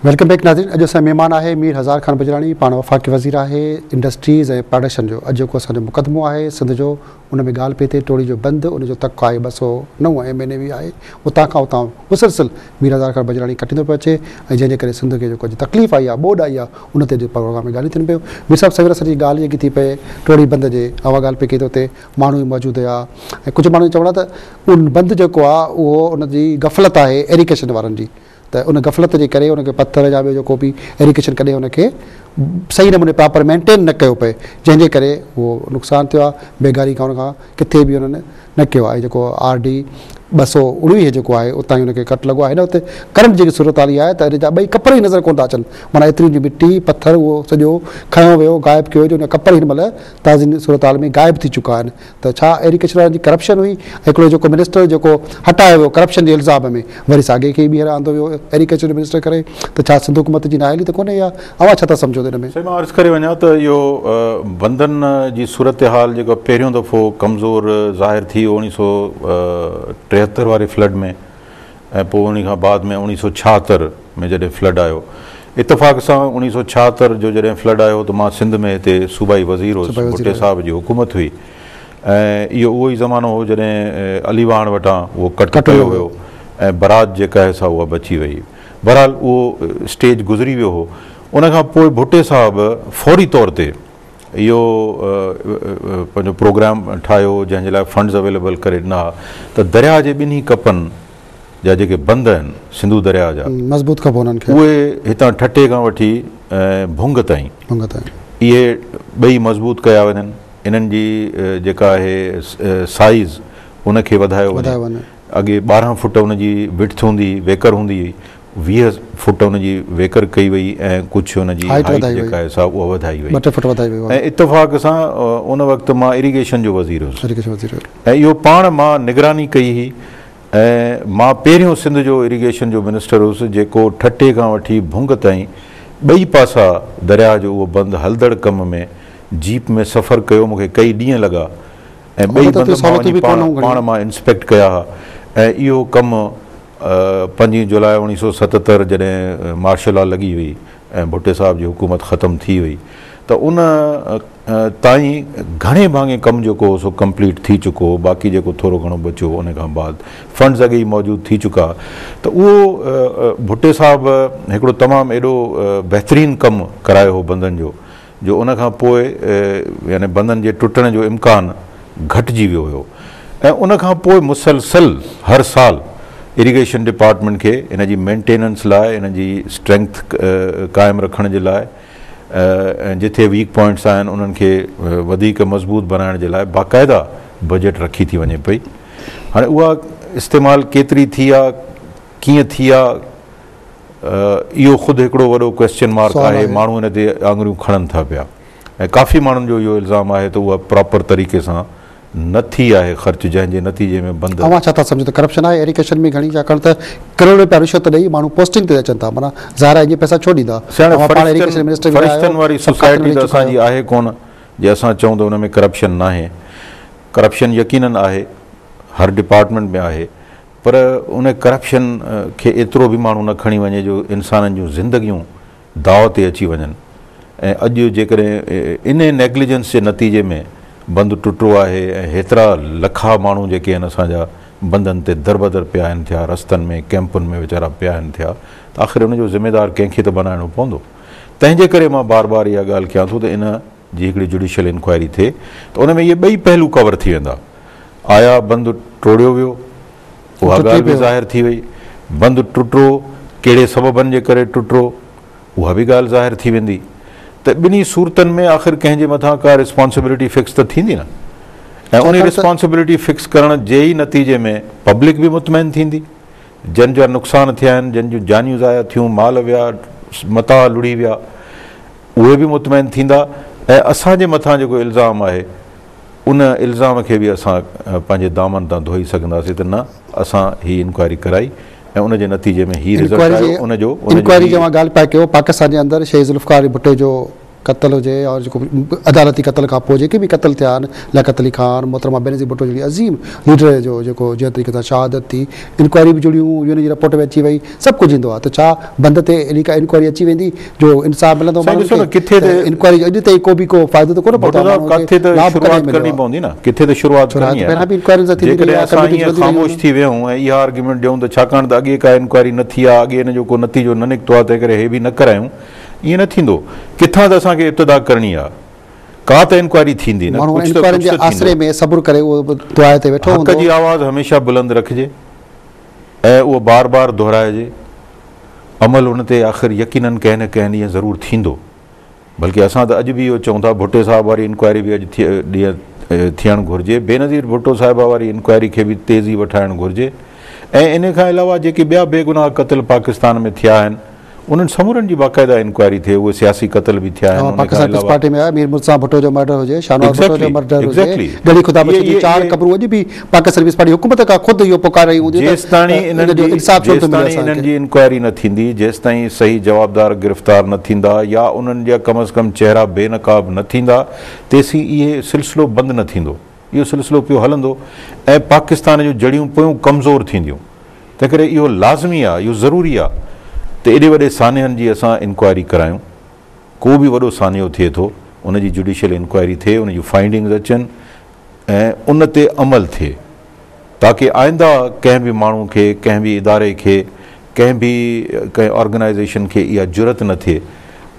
Welcome back नाज़रीन। अॼु असांजो महिमान आहे मीर हज़ार खान बिजरानी, पाण वफ़ाक़ी वज़ीर आहे इंडस्ट्रीज़ ऐं प्रोडक्शन जो। अॼु जेको असांजो मुक़दमो आहे सिंध जो, उन में ॻाल्हि पई थिए टोड़ी जो बंदि, उनजो तक आहे 209 MNA बि आहे। उतां खां उतां मुसलसिल मीर हज़ार खान बिजरानी कटींदो पियो अचे, ऐं जंहिंजे करे सिंध खे जेको तकलीफ़ आई आहे, ॿोॾ आई आहे, उन ते प्रोग्राम में ॻाल्हियूं थियनि पियूं। मीर साहिबु सवेर सॼी ॻाल्हि इहा थी पए टोड़ी बंदि जे, हवा ॻाल्हि पई कई त हुते माण्हू मौजूदु हुआ, ऐं कुझु माण्हू चवण त उन बंदि जेको आहे उहो उनजी गफ़लत आहे एरिगेशन वारनि जी, त उन गफ़लत जे करे उनखे पथर या ॿियो जेको बि एरिगेशन कॾहिं उनखे सही नमूने प्रॉपर मेंटेन न कयो पए, जंहिंजे करे उहो नुक़सानु थियो आहे। बेगारी खां उनखां किथे बि उन्हनि न कयो आहे। जेको RD 219 जेको आहे उतां ई उनखे कट लॻो आहे। हिन वक़्तु करंट जेकी सूरत हाली आहे त इन जा ॿई कपर ई नज़र कोन था अचनि, माना एतिरी जी मिटी पथर उहो सॼो खयो वियो, गाइबु कयो, जो उन कपर हिन महिल ताज़ी सूरत हाल में गाइबु थी चुका आहिनि। त छा एरिगेशन वारनि जी करप्शन हुई? हिकिड़ो जेको मिनिस्टर जेको हटायो वियो करप्शन जे इल्ज़ाम में, वरी साॻे खे ॿीहर आंदो वियो एरिगेशन मिनिस्टर करे, त छा सिंध हुकूमत जी नाअहली त कोन्हे? या अवां छा था सम्झो हिन में? मां अर्ज़ु करे वञा त इहो बंदनि जी सूरत हाल जेको पहिरियों दफ़ो कमज़ोर ज़ाहिर थी 1973 वारे फ्लड में, ऐं पोइ उन खां बाद में 1976 में जॾहिं फ्लड आयो। इतफ़ाक़ सां 1976 जो जॾहिं फ्लड आयो त मां सिंध में हिते सूबाई वज़ीर हुउसि, भुट्टे साहिब जी हुकूमत हुई, ऐं इहो उहो ई ज़मानो हो जॾहिं अलीवाण वटां उहो कट कयो वियो ऐं बारात जेका आहे सा उहा बची वई। बहरहाल उहो स्टेज गुज़री वियो हो। उन खां पोइ भुट्टे साहिबु फौरी तौर ते इहो पंहिंजो प्रोग्राम ठाहियो, जंहिंजे लाइ फंड्स अवेलेबल करे ॾिना त दरिया जे ॿिन्ही कपनि जा जेके बंद आहिनि सिंधू दरिया जा, मज़बूत कबो उन्हनि खे, उहे हितां ठटे खां वठी भुंग ताईं इहे ॿई मज़बूत कया वञनि। इन्हनि जी जेका आहे साइज़ उनखे वधायो वञे। अॻे 12 फुट उनजी विड्थ हूंदी, वेकर हूंदी, 20 फुट उनजी वेकर कई वई, ऐं कुझु उनजी हाइट जेका आहे सा उहा वधाई वई। ऐं इतफ़ाक़ सां उन वक़्तु मां इरीगेशन जो वज़ीर हुउसि, ऐं इहो पाण मां निगरानी कई हुई, ऐं मां पहिरियों सिंध जो इरीगेशन जो मिनिस्टर हुउसि जेको ठटे खां वठी भुंग ताईं ॿई पासा दरिया जो उहो बंदि हलदड़ कम में जीप में सफ़र कयो। मूंखे कई ॾींहं लॻा, ऐं ॿई बंदि पाण मां इंस्पेक्ट कया हुआ। ऐं इहो कमु 5 जुलाई 1977 जॾहिं मार्शल लॉ लॻी हुई ऐं भुट्टे साहिब जी हुकूमत ख़तमु थी वई, त उन ताईं घणे भाङे कमु जेको हो सो कंप्लीट थी चुको हो। बाक़ी जेको थोरो घणो बचियो उन खां बाद फंड्स अॻे ई मौजूदु थी चुका। त उहो भुट्टे साहिबु हिकिड़ो तमामु एॾो बहितरीनु कमु करायो हो बंदनि जो उन खां पोइ यानी बंदनि जे टुटण जो इम्कानु घटिजी वियो हुयो। ऐं उन खां पोइ मुसलसल हर साल इरीगेशन डिपार्टमेंट खे इन जी मेंटेनेंस लाइ, इन जी स्ट्रेंथ क़ाइमु रखण जे लाइ, जिथे वीक पॉइंट्स आहिनि उन्हनि खे वधीक मज़बूत बनाइण जे लाइ बाक़ाइदा बजट रखी थी वञे पई। हाणे उहा इस्तेमालु केतिरी थी आहे, कीअं थी आहे, इहो ख़ुदि हिकिड़ो वॾो क्वेश्चन मार्क आहे। माण्हू हिन ते आङुरियूं खणनि था पिया, ऐं काफ़ी माण्हुनि जो इहो इल्ज़ाम आहे त उहा प्रॉपर तरीक़े सां न थी आहे ख़र्च, जंहिंजे नतीजे में बंदि। अवां छा था सम्झो त करप्शन आहे एरिगेशन में घणी? छाकाणि त करोड़ रुपया रिश्वत ॾेई माण्हू पोस्टिंग ते अचनि था, माना ज़ाहिर आहे पैसा छो ॾींदा? फ़रिश्तनि वारी सोसाइटी त असांजी आहे कोन जे असां चऊं त हुन में करप्शन न आहे। करप्शन यकीनन आहे, हर डिपार्टमेंट में आहे, पर उन करप्शन खे एतिरो बि माण्हू न खणी वञे जो इंसाननि जूं ज़िंदगियूं दाव ते अची वञनि। ऐं अॼु जेकॾहिं इन नेग्लिजेंस जे नतीजे में बंदि टुटो आहे, ऐं हेतिरा लखा माण्हू जेके आहिनि असांजा बंदनि ते दरबदर पिया आहिनि थिया, रस्तनि में कैंपुनि में वीचारा पिया आहिनि थिया, त आख़िर उनजो ज़िम्मेदारु कंहिंखे त बनाइणो पवंदो। तंहिंजे करे मां बार बार इहा ॻाल्हि कयां थो त इन जी हिकिड़ी जुडिशियल इंक्वायरी थिए, त उन में इहे ॿई पहलू कवर थी वेंदा। आया बंदि टोड़ियो वियो, उहा ॻाल्हि बि ज़ाहिर थी वई। बंदि टुटो, कहिड़े सबबनि जे करे टुटो, उहा बि ॻाल्हि ज़ाहिर थी वेंदी। त ॿिन्ही सूरतनि में आख़िर कंहिंजे मथां का रिस्पॉन्सिबिलिटी फिक्स त थींदी न, ऐं उन रिस्पॉन्सिबिलिटी फिक्स करण जे ई नतीजे में पब्लिक बि मुतमइन थींदी। जंहिंजा नुक़सान थिया आहिनि, जंहिंजूं जानियूं ज़ाया थियूं, माल विया, मता लुड़ी विया, उहे बि मुतमइन थींदा। ऐं असांजे मथां जेको इल्ज़ाम आहे उन इल्ज़ाम खे बि असां पंहिंजे दामन तां धोई सघंदासीं त न असां हीअ इंक्वायरी कराई ऐं उन जे नतीजे में हीअ रिज़ल्ट आयो। उनजो इंक्वायरी जंहिं ॻाल्हि पिया कयो, पाकिस्तान जे अंदरि शहीद ज़ुल्फ़िकार भुट्टे जो क़तल हुजे और जेको अदालती क़तल खां पोइ जेके बि क़तल थिया आहिनि लियाकत अली ख़ान मोहतरमा बेनज़ीर भुट्टो जहिड़ी अज़ीम लीडर जो जेको जंहिं तरीक़े सां शहादत थी इंक्वायरी बि जुड़ियूं यूएन जी रिपोर्ट में अची वई सभु कुझु ईंदो आहे त छा बंद ते अहिड़ी का इंक्वायरी अची वेंदी जो इंसाफ़ मिलंदो इंक्वायरी अॼु ताईं को बि को फ़ाइदो त कोन पहुतो ख़ामोश थी वियूं ऐं इहा आर्ग्यूमेंट ॾियूं त छाकाणि त अॻे का इंक्वायरी न थी आहे अॻे हिन जो को नतीजो न निकितो आहे तंहिं करे हे बि न करायूं ईअं न थींदो किथां त असांखे इब्तिदा करणी आहे का त इंक्वायरी थींदी न हक़ जी आवाज़ हमेशह बुलंद रखिजे ऐं उहो बार बार दोहराइजे अमल उन ते आख़िर यकीनन कंहिं न कंहिं ॾींहुं ज़रूरु थींदो बल्कि असां त अॼु बि इहो चऊं था भुट्टे साहिब वारी इंक्वायरी बि अॼु ॾींहुं थियणु घुरिजे बेनज़ीर भुट्टो साहिबा वारी इंक्वायरी खे बि तेज़ी वठाइणु घुरिजे ऐं इन खां अलावा जेके ॿिया बेगुनाह क़तल पाकिस्तान में थिया आहिनि उन्हनि समूरनि जी बाक़ाइदा इंक्वायरी थिए उहे सियासी क़तल बि थिया आहिनि पाकिस्तान पीपल्स पार्टी में मीर मुर्तज़ा भुट्टो जो मर्डर हुजे शाहनवाज़ भुट्टो जो मर्डर हुजे गली खुदा बख्शी जी 4 क़बरूं अॼु बि पाकिस्तान पीपल्स पार्टी हुकूमत खां ख़ुदि इहो पुकार रही हुजे जेसिताईं इन्हनि जी इंक्वायरी न थींदी जेसिताईं सही जवाबदार गिरफ़्तार न थींदा या उन्हनि जा कम अज़ कम चेहरा बेनक़ाब न थींदा तेसीं इहे सिलसिलो बंदि न थींदो इहो सिलसिलो पियो हलंदो ऐं पाकिस्तान जूं जड़ियूं पियूं कमज़ोर थींदियूं तंहिं करे इहो लाज़मी आहे इहो ज़रूरी आहे त एॾे वॾे सानिहनि जी असां इंक्वायरी करायूं को बि वॾो सानियो थिए थो उन जी जुडिशियल इंक्वायरी थिए उन जूं फाइंडिंग्स अचनि ऐं उन ते अमल थिए ताकी आइंदा कंहिं बि माण्हू खे कंहिं बि इदारे खे कंहिं ऑर्गेनाइज़ेशन खे इहा जुरत न थिए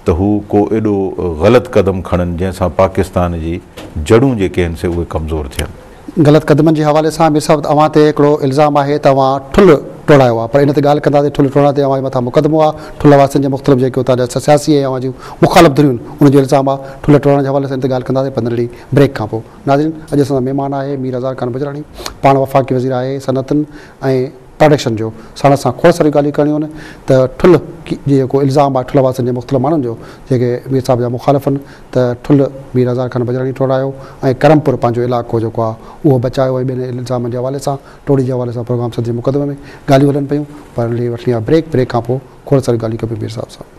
त हू को एॾो ग़लति क़दम खणनि जंहिंसां पाकिस्तान जी जड़ूं जेके आहिनि से उहे कमज़ोर थियनि ग़लति क़दमनि जे हवाले सां मीर साहिब तव्हां ते हिकिड़ो इल्ज़ाम आहे तव्हां ठुल टोड़ायो आहे पर इन ते ॻाल्हि कंदासीं ठुल टोड़ा ते तव्हांजे मथां मुक़दमो आहे ठुल वासियुनि जे मुख़्तलिफ़ जेके उतां जा सियासी ऐं अवां जूं मुख़ालिफ़ धुरियूं आहिनि उनजो इल्ज़ाम आहे ठुल टोड़ण जे हवाले सां इन ते ॻाल्हि कंदासीं 15 ॾींहं ब्रेक खां पोइ नाज़रीन अॼु असांजो महिमान आहे मीर हज़ार खान बिजरानी पाण वफ़ाक़ी वज़ीर आहे सनअतुनि ऐं प्रोडक्शन जो साण सां खोड़ सारियूं ॻाल्हियूं करणियूं आहिनि त ठुल जेको इल्ज़ाम आहे ठुल वासियुनि जे मुख़्तलिफ़ माण्हुनि जो जेके मीर साहिब जा मुख़ालिफ़ आहिनि त ठुल मीर हज़ार खान बिजरानी टोड़ायो ऐं करमपुर पंहिंजो इलाइक़ो जेको आहे उहो बचायो ऐं ॿियनि इल्ज़ामनि जे हवाले सां टोड़ी जे हवाले सां प्रोग्राम सॼे मुक़दमे में ॻाल्हियूं हलनि पियूं पर वठी आहे ब्रेक खां पोइ खोड़ सारियूं ॻाल्हियूं कयूं मीर साहिब सां